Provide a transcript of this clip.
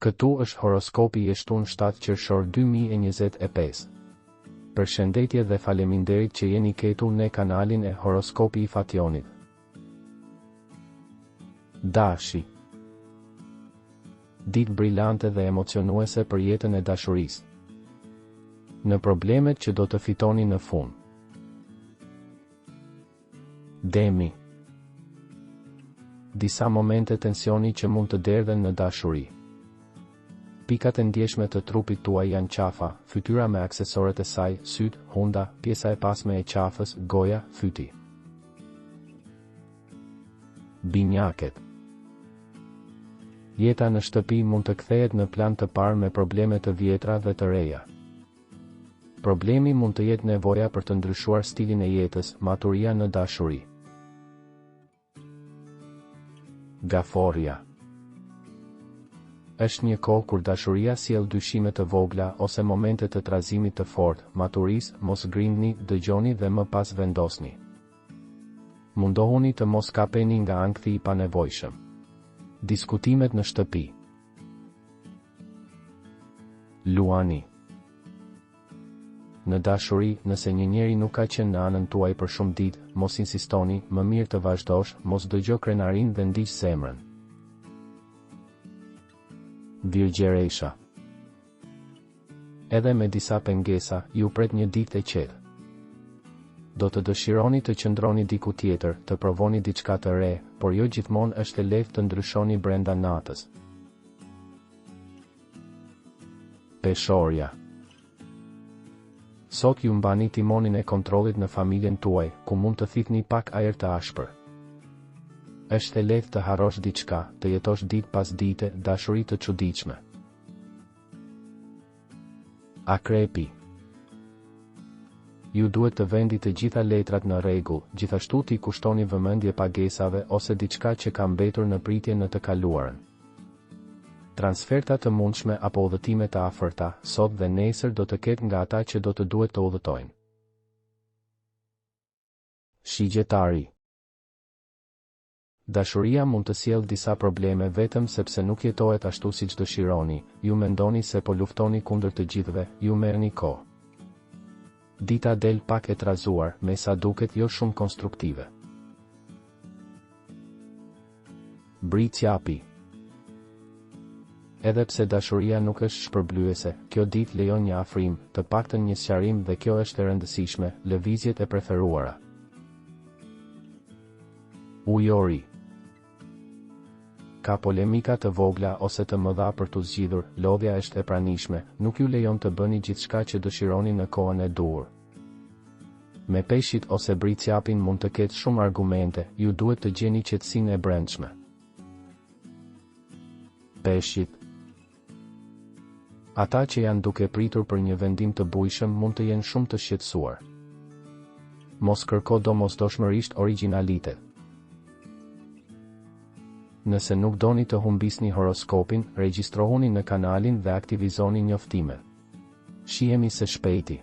Këtu është horoskopi i shtunë 7 qershor 2025. Përshëndetje dhe faleminderit që jeni ketur në kanalin e horoskopi i Fationit. Dashi. Ditë brillante dhe emocionuese për jetën e dashurisë. Në problemet që do të fitoni në fund. Demi. Disa momente tensioni që mund të derdhen në dashuri. Pikat e ndjeshme të trupit tuaj janë qafa, fytyra me aksesoret e saj, syt, hunda, pjesa e pasme e qafës, goja, fyti. Binjaket. Jeta në shtëpi mund të kthehet në plan të parë me probleme të vjetra dhe të reja. Problemi mund të jetë nevoja për të ndryshuar stilin e jetës, maturia në dashuri. Gaforja. Është një kohë kur dashuria sjell dyshime të vogla ose momente të trazimit të fortë, maturisë, mos grindni, dëgjoni dhe më pas vendosni. Mundohuni të mos kapeni nga ankthi i panevojshëm. Diskutimet në shtëpi. Luani. Në dashuri, nëse një njeri nuk ka qenë në anën tuaj për shumë ditë, mos insistoni, më mirë të vazhdosh, mos dëgjo krenarin dhe ndiq zemrën. Virgjeresha. Edhe me disa pengesa, ju pret një ditë e qetë. Do të dëshironi të qëndroni diku tjetër, të provoni diçka të re, por jo gjithmonë është e lehtë të ndryshoni brenda natës. Peshorja. Sot ju mbani timonin e kontrollit në familjen tuaj, ku mund të thithni pak ajër të ashpër. Është e lehtë të harrosh diçka, të jetosh ditë pas dite, dashuri të çuditshme. Akrepi. Ju duhet të vendi të gjitha letrat në rregull, gjithashtu t'i kushtoni vëmendje pagesave ose diçka që ka mbetur në pritje në të kaluarën. Transferta të mundshme apo udhëtime të afërta, sot dhe nesër do të ketë nga ata që do të duhet të udhëtojnë. Shigjetari. Dashuria mund të sjellë disa probleme vetëm sepse nuk jetohet ashtu siç dëshironi, ju mendoni se po luftoni kundër të gjithëve, ju merrni kohë. Dita del pak e trazuar, me sa duket jo shumë konstruktive. Bricjapi. Edhe pse dashuria nuk është shpërblyese, kjo ditë lejon një afrim, të paktën një sqarim dhe kjo është e rëndësishme, lëvizjet e preferuara. Ujori. Ka polemika të vogla ose të mëdha për t'u zgjidhur, lodhja është e pranishme, nuk ju lejon të bëni gjithçka që dëshironi në kohën e duhur. Me peshqit ose bricjapin mund të ketë shumë argumente, ju duhet të gjeni qetësinë e brendshme. Peshqit. Ata që janë duke pritur për një vendim të bujshëm mund të jenë shumë të shqetësuar. Mos kërko domosdoshmërisht origjinalitet. Nëse nuk doni të humbisni horoskopin, regjistrohuni në kanalin dhe aktivizoni njoftimet. Shihemi së shpejti.